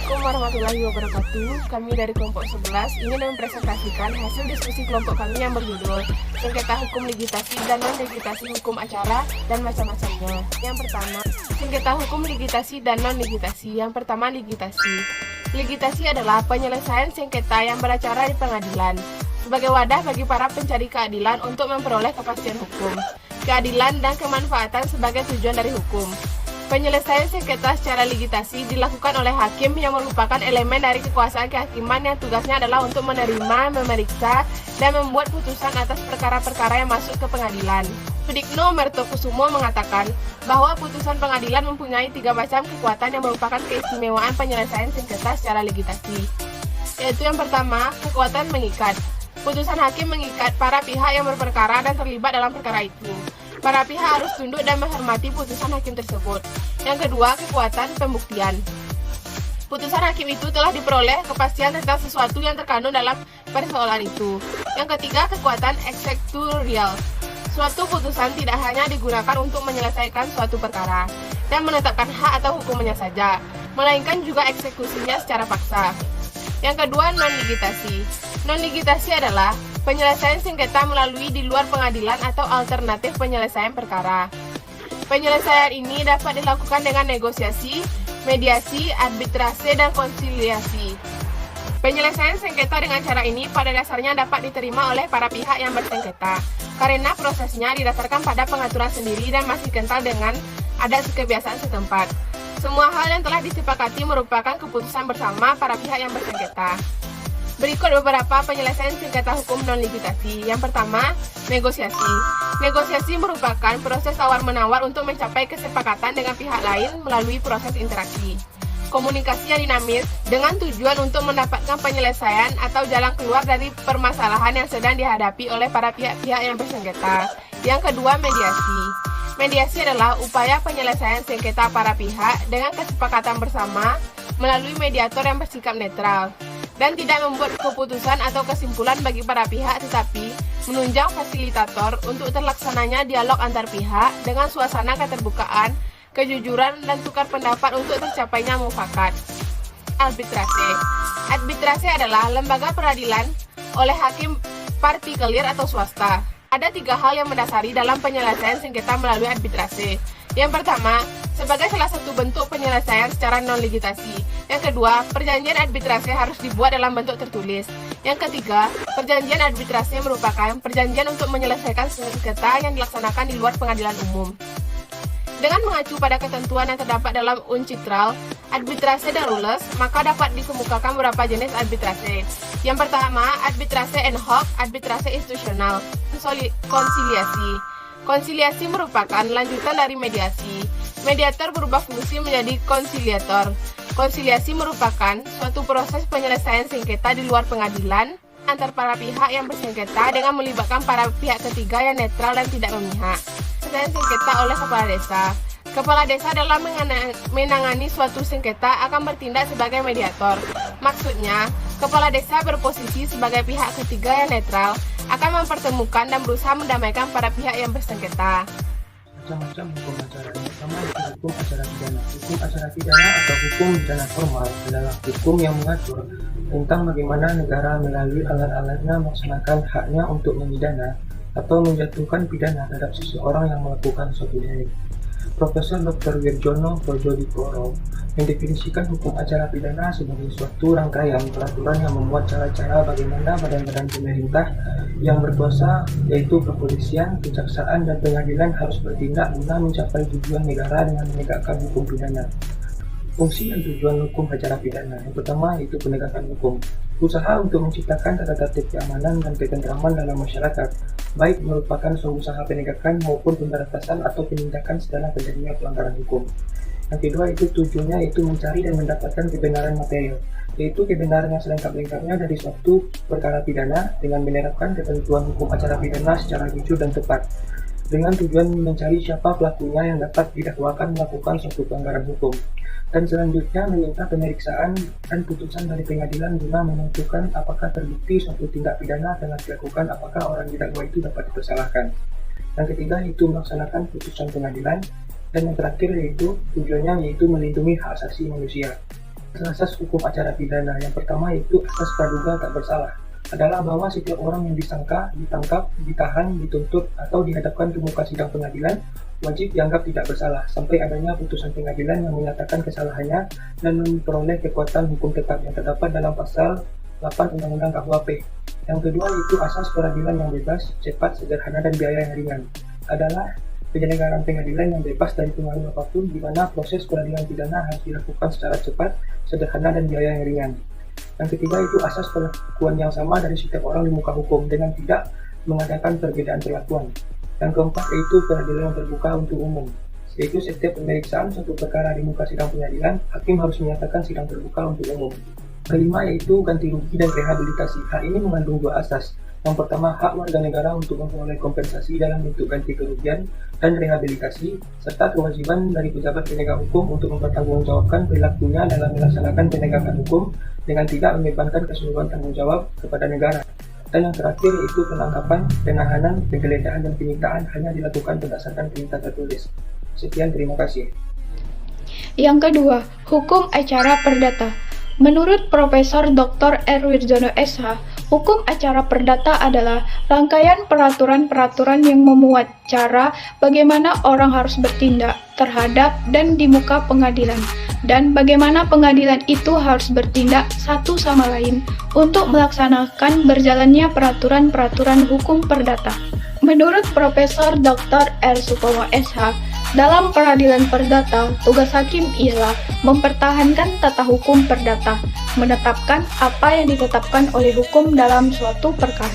Assalamualaikum warahmatullahi wabarakatuh. Kami dari kelompok 11 ingin mempresentasikan hasil diskusi kelompok kami yang berjudul Sengketa Hukum Ligitasi dan Non-Ligitasi Hukum Acara dan Macam-macamnya. Yang pertama, sengketa hukum ligitasi dan non-ligitasi. Yang pertama, ligitasi. Ligitasi adalah penyelesaian sengketa yang beracara di pengadilan sebagai wadah bagi para pencari keadilan untuk memperoleh kepastian hukum, keadilan, dan kemanfaatan sebagai tujuan dari hukum. Penyelesaian sengketa secara ligitasi dilakukan oleh hakim yang merupakan elemen dari kekuasaan kehakiman yang tugasnya adalah untuk menerima, memeriksa, dan membuat putusan atas perkara-perkara yang masuk ke pengadilan. Sudikno Mertokusumo mengatakan bahwa putusan pengadilan mempunyai 3 macam kekuatan yang merupakan keistimewaan penyelesaian sengketa secara ligitasi, yaitu yang pertama, kekuatan mengikat. Putusan hakim mengikat para pihak yang berperkara dan terlibat dalam perkara itu. Para pihak harus tunduk dan menghormati putusan hakim tersebut. Yang kedua, kekuatan pembuktian. Putusan hakim itu telah diperoleh kepastian tentang sesuatu yang terkandung dalam persoalan itu. Yang ketiga, kekuatan eksektorial. Suatu putusan tidak hanya digunakan untuk menyelesaikan suatu perkara dan menetapkan hak atau hukumnya saja, melainkan juga eksekusinya secara paksa. Yang kedua, non-ligitasi. Non-ligitasi adalah penyelesaian sengketa melalui di luar pengadilan atau alternatif penyelesaian perkara. Penyelesaian ini dapat dilakukan dengan negosiasi, mediasi, arbitrase, dan konsiliasi. Penyelesaian sengketa dengan cara ini pada dasarnya dapat diterima oleh para pihak yang bersengketa, karena prosesnya didasarkan pada pengaturan sendiri dan masih kental dengan adat kebiasaan setempat. Semua hal yang telah disepakati merupakan keputusan bersama para pihak yang bersengketa. Berikut beberapa penyelesaian sengketa hukum non-ligitasi. Yang pertama, negosiasi. Negosiasi merupakan proses tawar-menawar untuk mencapai kesepakatan dengan pihak lain melalui proses interaksi. Komunikasi yang dinamis dengan tujuan untuk mendapatkan penyelesaian atau jalan keluar dari permasalahan yang sedang dihadapi oleh para pihak-pihak yang bersengketa. Yang kedua, mediasi. Mediasi adalah upaya penyelesaian sengketa para pihak dengan kesepakatan bersama melalui mediator yang bersikap netral dan tidak membuat keputusan atau kesimpulan bagi para pihak, tetapi menunjang fasilitator untuk terlaksananya dialog antar pihak dengan suasana keterbukaan, kejujuran, dan tukar pendapat untuk tercapainya mufakat. Arbitrase. Arbitrase adalah lembaga peradilan oleh hakim partikelir atau swasta. Ada 3 hal yang mendasari dalam penyelesaian sengketa melalui arbitrase. Yang pertama, sebagai salah satu bentuk penyelesaian secara non-ligitasi. Yang kedua, perjanjian arbitrase harus dibuat dalam bentuk tertulis. Yang ketiga, perjanjian arbitrase merupakan perjanjian untuk menyelesaikan sengketa yang dilaksanakan di luar pengadilan umum. Dengan mengacu pada ketentuan yang terdapat dalam uncitral, arbitrase dan rules, maka dapat dikemukakan beberapa jenis arbitrase. Yang pertama, arbitrase ad hoc, arbitrase institusional. Konsiliasi. Konsiliasi merupakan lanjutan dari mediasi. Mediator berubah fungsi menjadi konsiliator. Konsiliasi merupakan suatu proses penyelesaian sengketa di luar pengadilan antar para pihak yang bersengketa dengan melibatkan para pihak ketiga yang netral dan tidak memihak. Penyelesaian sengketa oleh kepala desa. Kepala desa dalam menangani suatu sengketa akan bertindak sebagai mediator. Maksudnya, kepala desa berposisi sebagai pihak ketiga yang netral akan mempertemukan dan berusaha mendamaikan para pihak yang bersengketa. Macam-macam hukum acara. Yang pertama itu hukum acara pidana. Hukum acara pidana atau hukum pidana formal adalah hukum yang mengatur tentang bagaimana negara melalui alat-alatnya melaksanakan haknya untuk memidana atau menjatuhkan pidana terhadap seseorang yang melakukan suatu delik. Profesor Dr. Wirjono Projodipuro mendefinisikan hukum acara pidana sebagai suatu rangkaian peraturan yang memuat cara-cara bagaimana badan-badan pemerintah yang berkuasa, yaitu kepolisian, kejaksaan, dan pengadilan harus bertindak guna mencapai tujuan negara dengan menegakkan hukum pidana. Fungsi dan tujuan hukum acara pidana. Yang pertama yaitu penegakan hukum. Usaha untuk menciptakan tata tertib keamanan dan ketentraman dalam masyarakat, baik merupakan usaha penegakan maupun pemberantasan atau penindakan setelah terjadinya pelanggaran hukum. Yang kedua itu tujuannya yaitu mencari dan mendapatkan kebenaran material, yaitu kebenaran yang selengkap-lengkapnya dari suatu perkara pidana dengan menerapkan ketentuan hukum acara pidana secara jujur dan tepat, dengan tujuan mencari siapa pelakunya yang dapat didakwakan melakukan suatu pelanggaran hukum. Dan selanjutnya meminta pemeriksaan dan putusan dari pengadilan guna menentukan apakah terbukti suatu tindak pidana telah dilakukan, apakah orang didakwa itu dapat dipersalahkan. Yang ketiga itu melaksanakan putusan pengadilan. Dan yang terakhir yaitu tujuannya yaitu melindungi hak asasi manusia. Asas hukum acara pidana yang pertama yaitu asas praduga tak bersalah adalah bahwa setiap orang yang disangka, ditangkap, ditahan, dituntut, atau dihadapkan ke muka sidang pengadilan wajib dianggap tidak bersalah sampai adanya putusan pengadilan yang menyatakan kesalahannya dan memperoleh kekuatan hukum tetap yang terdapat dalam pasal 8 Undang-Undang KUHP. Yang kedua yaitu asas peradilan yang bebas, cepat, sederhana, dan biaya yang ringan adalah penyelenggaraan pengadilan yang bebas dari pengaruh apapun, di mana proses peradilan pidana harus dilakukan secara cepat, sederhana, dan biaya yang ringan. Yang ketiga itu asas perlakuan yang sama dari setiap orang di muka hukum dengan tidak mengadakan perbedaan perlakuan. Yang keempat yaitu peradilan yang terbuka untuk umum, yaitu setiap pemeriksaan suatu perkara di muka sidang pengadilan, hakim harus menyatakan sidang terbuka untuk umum. Kelima yaitu ganti rugi dan rehabilitasi. Hal ini mengandung dua asas. Yang pertama, hak warga negara untuk memperoleh kompensasi dalam bentuk ganti kerugian dan rehabilitasi, serta kewajiban dari pejabat penegak hukum untuk mempertanggungjawabkan perilakunya dalam melaksanakan penegakan hukum dengan tidak membebankan keseluruhan tanggung jawab kepada negara. Dan yang terakhir yaitu penangkapan, penahanan, penggeledahan, dan penyitaan hanya dilakukan berdasarkan perintah tertulis. Sekian, terima kasih. Yang kedua, hukum acara perdata. Menurut Profesor Dr. R. Wirjono SH, hukum acara perdata adalah rangkaian peraturan-peraturan yang memuat cara bagaimana orang harus bertindak terhadap dan di muka pengadilan, dan bagaimana pengadilan itu harus bertindak satu sama lain untuk melaksanakan berjalannya peraturan-peraturan hukum perdata. Menurut Profesor Dr. R. Supomo SH, dalam peradilan perdata, tugas hakim ialah mempertahankan tata hukum perdata, menetapkan apa yang ditetapkan oleh hukum dalam suatu perkara.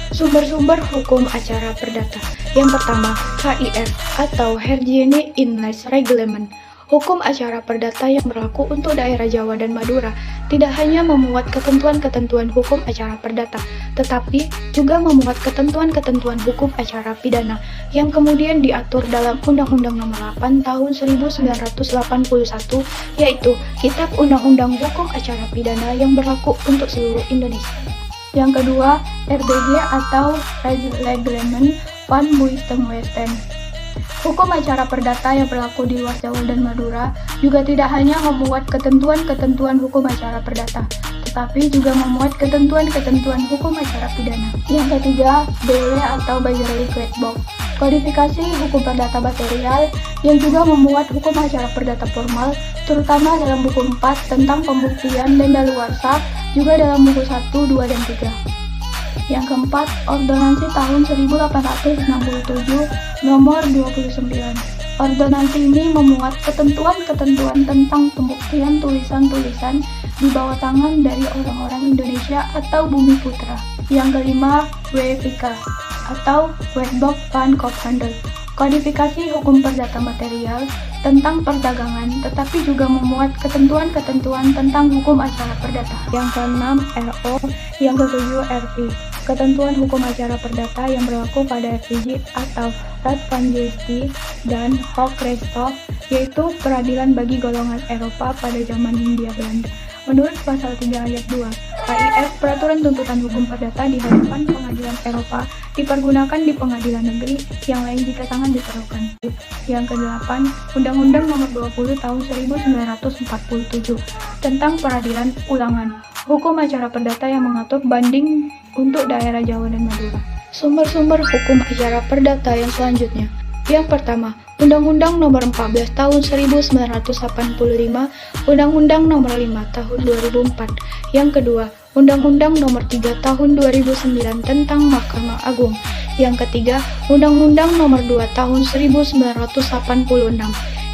Sumber-sumber hukum acara perdata. Yang pertama, HIR atau Hygiene Inless Reglement. Hukum acara perdata yang berlaku untuk daerah Jawa dan Madura tidak hanya memuat ketentuan-ketentuan hukum acara perdata, tetapi juga memuat ketentuan-ketentuan hukum acara pidana yang kemudian diatur dalam Undang-Undang Nomor 8 Tahun 1981, yaitu Kitab Undang-Undang Hukum Acara Pidana yang berlaku untuk seluruh Indonesia. Yang kedua, RBG atau Reglement van Buitenwet. Hukum acara perdata yang berlaku di luar Jawa dan Madura juga tidak hanya memuat ketentuan-ketentuan hukum acara perdata, tetapi juga memuat ketentuan-ketentuan hukum acara pidana. Yang ketiga, BW atau Bajrali Quetbox, kodifikasi hukum perdata material yang juga memuat hukum acara perdata formal, terutama dalam buku 4 tentang pembuktian dan daluarsa, juga dalam buku 1, 2, dan 3. Yang keempat, Ordonansi tahun 1867 nomor 29. Ordonansi ini memuat ketentuan-ketentuan tentang pembuktian tulisan-tulisan di bawah tangan dari orang-orang Indonesia atau Bumi Putra. Yang kelima, WPK atau Wetboek van Koophandel, kodifikasi hukum perdata material tentang perdagangan, tetapi juga memuat ketentuan-ketentuan tentang hukum acara perdata. Yang keenam, RO. Yang ketujuh, RV, ketentuan hukum acara perdata yang berlaku pada FPG atau Raad van Justitie dan Hooggerechtshof, yaitu peradilan bagi golongan Eropa pada zaman Hindia Belanda. Menurut pasal 3 ayat 2, KIF, peraturan tuntutan hukum perdata di hadapan pengadilan Eropa dipergunakan di pengadilan negeri yang lain jika sangat diperlukan. Yang ke-8, Undang-Undang Nomor 20 Tahun 1947 tentang peradilan ulangan, hukum acara perdata yang mengatur banding untuk daerah Jawa dan Madura. Sumber-sumber hukum acara perdata yang selanjutnya. Yang pertama, Undang-Undang Nomor 14 Tahun 1985, Undang-Undang Nomor 5 Tahun 2004. Yang kedua, Undang-Undang Nomor 3 Tahun 2009 tentang Mahkamah Agung. Yang ketiga, Undang-Undang Nomor 2 Tahun 1986.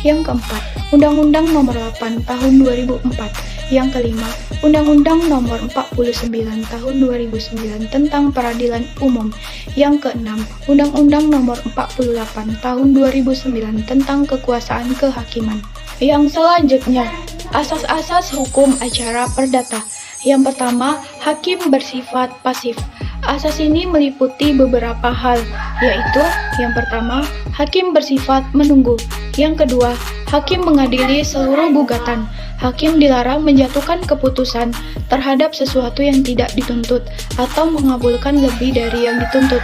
Yang keempat, Undang-Undang Nomor 8 Tahun 2004. Yang kelima, Undang-Undang Nomor 49 Tahun 2009 tentang Peradilan Umum. Yang keenam, Undang-Undang Nomor 48 Tahun 2009 tentang Kekuasaan Kehakiman. Yang selanjutnya, asas-asas hukum acara perdata. Yang pertama, hakim bersifat pasif. Asas ini meliputi beberapa hal, yaitu yang pertama, hakim bersifat menunggu. Yang kedua, hakim mengadili seluruh gugatan. Hakim dilarang menjatuhkan keputusan terhadap sesuatu yang tidak dituntut atau mengabulkan lebih dari yang dituntut.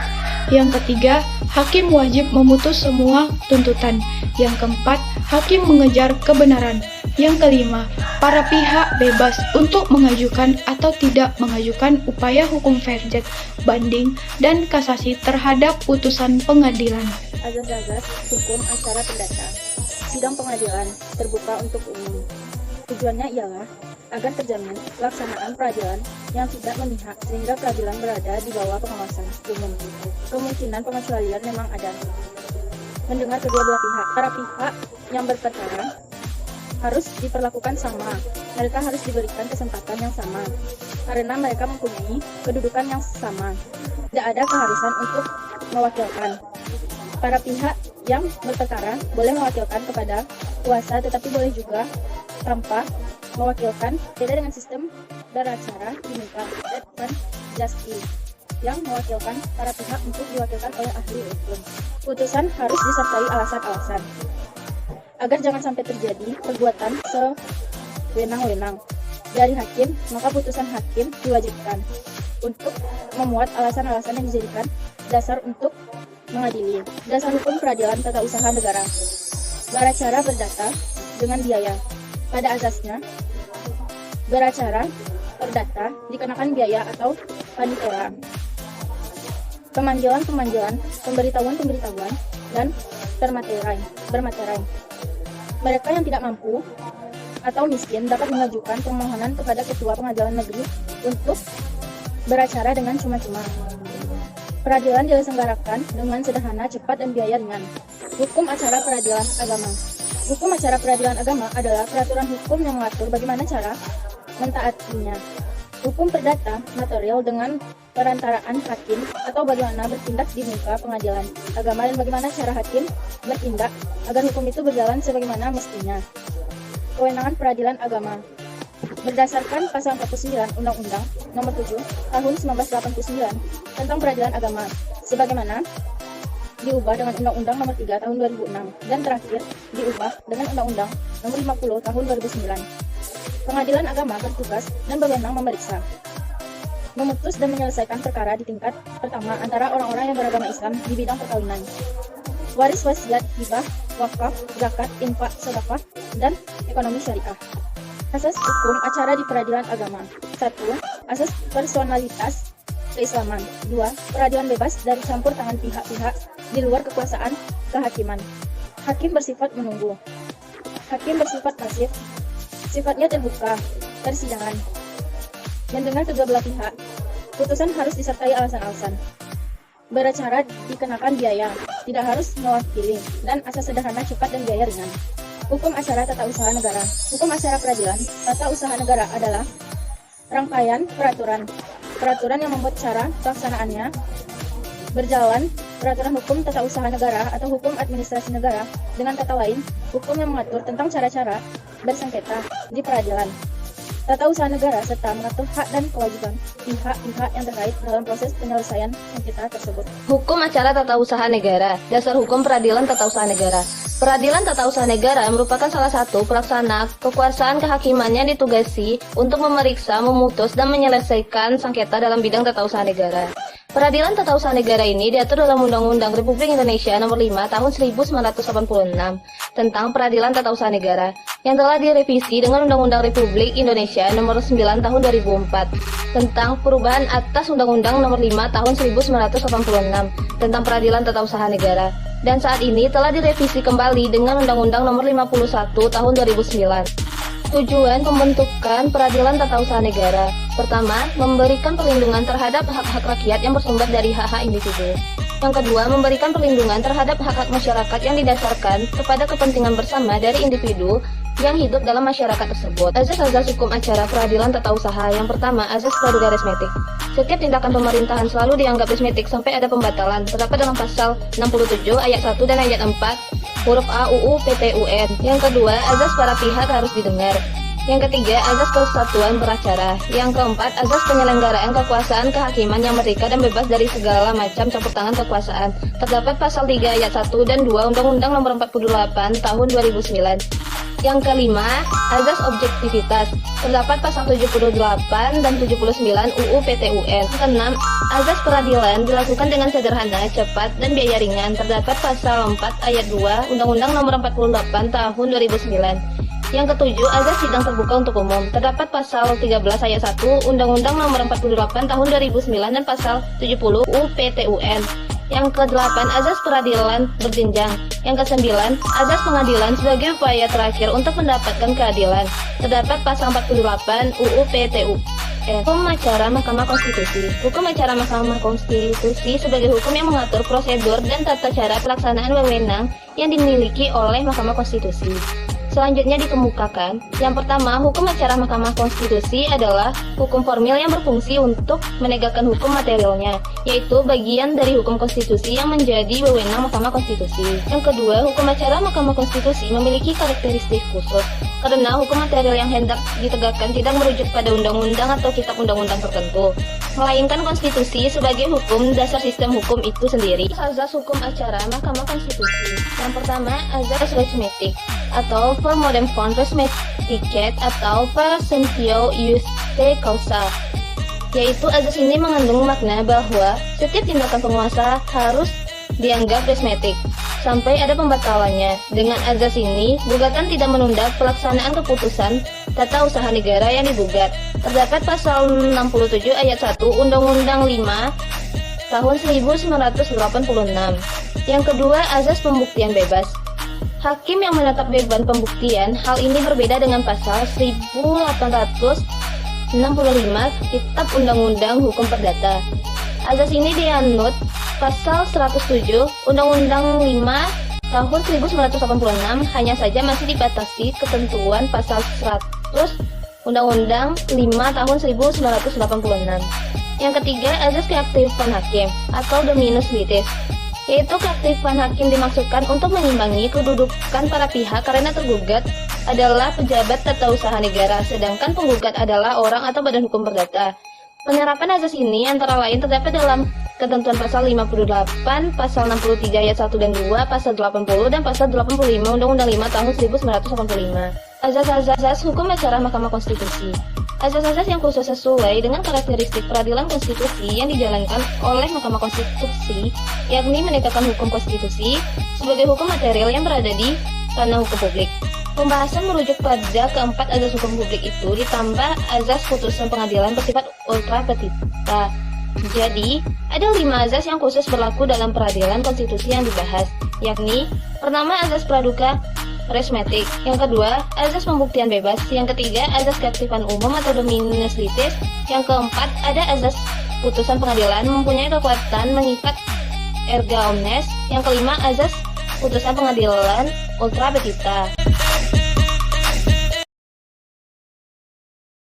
Yang ketiga, hakim wajib memutus semua tuntutan. Yang keempat, hakim mengejar kebenaran. Yang kelima, para pihak bebas untuk mengajukan atau tidak mengajukan upaya hukum verjet, banding, dan kasasi terhadap putusan pengadilan. Azas-azas hukum acara perdata. Sidang pengadilan terbuka untuk umum. Tujuannya ialah agar terjamin pelaksanaan peradilan yang tidak memihak sehingga peradilan berada di bawah pengawasan umum. Kemungkinan pengecualian memang ada. Mendengar kedua belah pihak, para pihak yang berperkara harus diperlakukan sama. Mereka harus diberikan kesempatan yang sama karena mereka mempunyai kedudukan yang sama. Tidak ada keharusan untuk mewakilkan. Para pihak yang berperkara boleh mewakilkan kepada kuasa, tetapi boleh juga tanpa mewakilkan, beda dengan sistem beracara di muka advance justice yang mewakilkan para pihak untuk diwakilkan oleh ahli hukum. Putusan harus disertai alasan-alasan agar jangan sampai terjadi perbuatan sewenang-wenang dari hakim, maka putusan hakim diwajibkan untuk memuat alasan-alasan yang dijadikan dasar untuk mengadili. Dasar hukum peradilan tata usaha negara. Beracara berdata dengan biaya. Pada asasnya, beracara perdata dikenakan biaya atau panitera. Pemanggilan-pemanggilan, pemberitahuan-pemberitahuan, dan bermaterai. Mereka yang tidak mampu atau miskin dapat mengajukan permohonan kepada Ketua Pengadilan Negeri untuk beracara dengan cuma-cuma. Peradilan diselenggarakan dengan sederhana, cepat, dan biaya ringan. Hukum acara peradilan agama. Hukum acara peradilan agama adalah peraturan hukum yang mengatur bagaimana cara mentaatinya. Hukum perdata material dengan perantaraan hakim atau bagaimana bertindak di muka pengadilan agama dan bagaimana cara hakim bertindak agar hukum itu berjalan sebagaimana mestinya. Kewenangan peradilan agama berdasarkan pasal 49 Undang-Undang Nomor 7 Tahun 1989 tentang Peradilan Agama sebagaimana diubah dengan Undang-Undang Nomor 3 Tahun 2006 dan terakhir diubah dengan Undang-Undang Nomor 50 Tahun 2009. Pengadilan agama bertugas dan berwenang memeriksa, memutus dan menyelesaikan perkara di tingkat pertama antara orang-orang yang beragama Islam di bidang perkawinan, waris wasiat, hibah, wakaf, zakat, infak, sedekah, dan ekonomi syariah. Asas hukum acara di peradilan agama. 1. Asas personalitas keislaman. 2. Peradilan bebas dari campur tangan pihak-pihak di luar kekuasaan kehakiman. Hakim bersifat menunggu. Hakim bersifat pasif. Sifatnya terbuka, persidangan. Mendengar kedua belah pihak. Putusan harus disertai alasan-alasan. Beracara dikenakan biaya, tidak harus mewakili, dan asas sederhana, cepat, dan biaya ringan. Hukum acara tata usaha negara. Hukum acara peradilan tata usaha negara adalah rangkaian peraturan yang membuat cara pelaksanaannya berjalan. Peraturan hukum tata usaha negara atau hukum administrasi negara, dengan kata lain, hukum yang mengatur tentang cara-cara bersengketa di peradilan tata usaha negara serta mengatur hak dan kewajiban pihak-pihak yang terkait dalam proses penyelesaian sengketa tersebut. Hukum acara tata usaha negara. Dasar hukum peradilan tata usaha negara. Peradilan tata usaha negara merupakan salah satu pelaksana kekuasaan kehakiman yang ditugasi untuk memeriksa, memutus, dan menyelesaikan sengketa dalam bidang tata usaha negara. Peradilan tata usaha negara ini diatur dalam Undang-Undang Republik Indonesia Nomor 5 Tahun 1986 tentang Peradilan Tata Usaha Negara yang telah direvisi dengan Undang-Undang Republik Indonesia Nomor 9 Tahun 2004 tentang perubahan atas Undang-Undang Nomor 5 Tahun 1986 tentang Peradilan Tata Usaha Negara, dan saat ini telah direvisi kembali dengan Undang-Undang Nomor 51 Tahun 2009. Tujuan pembentukan Peradilan Tata Usaha Negara. Pertama, memberikan perlindungan terhadap hak-hak rakyat yang bersumber dari hak-hak individu. Yang kedua, memberikan perlindungan terhadap hak-hak masyarakat yang didasarkan kepada kepentingan bersama dari individu yang hidup dalam masyarakat tersebut. Azas-azas hukum acara peradilan tata usaha. Yang pertama, azas praduga resmetik. Setiap tindakan pemerintahan selalu dianggap resmetik sampai ada pembatalan. Terdapat dalam pasal 67 ayat 1 dan ayat 4 huruf A UU PT-UN. Yang kedua, azas para pihak harus didengar. Yang ketiga, azas kesatuan beracara. Yang keempat, azas penyelenggaraan kekuasaan kehakiman yang merdeka dan bebas dari segala macam campur tangan kekuasaan. Terdapat pasal 3 ayat 1 dan 2 Undang-Undang Nomor 48 Tahun 2009. Yang kelima, azas objektivitas. Terdapat pasal 78 dan 79 UU PT-UN. Yang keenam, azas peradilan dilakukan dengan sederhana, cepat, dan biaya ringan. Terdapat pasal 4 ayat 2 Undang-Undang Nomor 48 Tahun 2009. Yang ketujuh, azas sidang terbuka untuk umum. Terdapat pasal 13 ayat 1 Undang-Undang Nomor 48 Tahun 2009 dan pasal 70 UU-PTUN. Yang ke-8, azas peradilan berjenjang. Yang ke-9, azas pengadilan sebagai upaya terakhir untuk mendapatkan keadilan. Terdapat pasal 48 UU-PTUN. Hukum acara Mahkamah Konstitusi. Hukum acara Mahkamah Konstitusi sebagai hukum yang mengatur prosedur dan tata cara pelaksanaan wewenang yang dimiliki oleh Mahkamah Konstitusi. Selanjutnya dikemukakan, yang pertama, hukum acara Mahkamah Konstitusi adalah hukum formil yang berfungsi untuk menegakkan hukum materialnya, yaitu bagian dari hukum konstitusi yang menjadi wewenang Mahkamah Konstitusi. Yang kedua, hukum acara Mahkamah Konstitusi memiliki karakteristik khusus, karena hukum material yang hendak ditegakkan tidak merujuk pada undang-undang atau kitab undang-undang tertentu, melainkan konstitusi sebagai hukum dasar sistem hukum itu sendiri. Azas hukum acara Mahkamah Konstitusi. Yang pertama, azas resmetik atau per modem font resmetiket atau per sentio iuste causa, yaitu azas ini mengandung makna bahwa setiap tindakan penguasa harus dianggap resmetik sampai ada pembatalannya. Dengan azas ini, gugatan tidak menunda pelaksanaan keputusan tata usaha negara yang digugat. Terdapat pasal 67 ayat 1 Undang-Undang 5 tahun 1986. Yang kedua, azas pembuktian bebas. Hakim yang menetap beban pembuktian, hal ini berbeda dengan pasal 1865 Kitab Undang-Undang Hukum Perdata. Azas ini dianut pasal 107 Undang-Undang 5 tahun 1986, hanya saja masih dibatasi ketentuan pasal 100 Undang-Undang 5 tahun 1986. Yang ketiga, azas keaktifan hakim atau dominus litis, yaitu keaktifan hakim dimaksudkan untuk mengimbangi kedudukan para pihak karena tergugat adalah pejabat tata usaha negara, sedangkan penggugat adalah orang atau badan hukum perdata. Penerapan azas ini antara lain terdapat dalam ketentuan pasal 58, pasal 63 ayat 1 dan 2, pasal 80 dan pasal 85 Undang-Undang 5 tahun 1985. Azas-azas hukum acara Mahkamah Konstitusi. Azas-azas yang khusus sesuai dengan karakteristik peradilan konstitusi yang dijalankan oleh Mahkamah Konstitusi, yakni menegakkan hukum konstitusi sebagai hukum material yang berada di ranah hukum publik. Pembahasan merujuk pada keempat azas hukum publik itu ditambah azas putusan pengadilan bersifat ultra petita. Jadi, ada 5 azas yang khusus berlaku dalam peradilan konstitusi yang dibahas, yakni pertama, azas praduka resmetik. Yang kedua, azas pembuktian bebas. Yang ketiga, azas keaktifan umum atau dominus litis. Yang keempat, ada azas putusan pengadilan mempunyai kekuatan mengikat erga omnes. Yang kelima, azas putusan pengadilan ultra petita.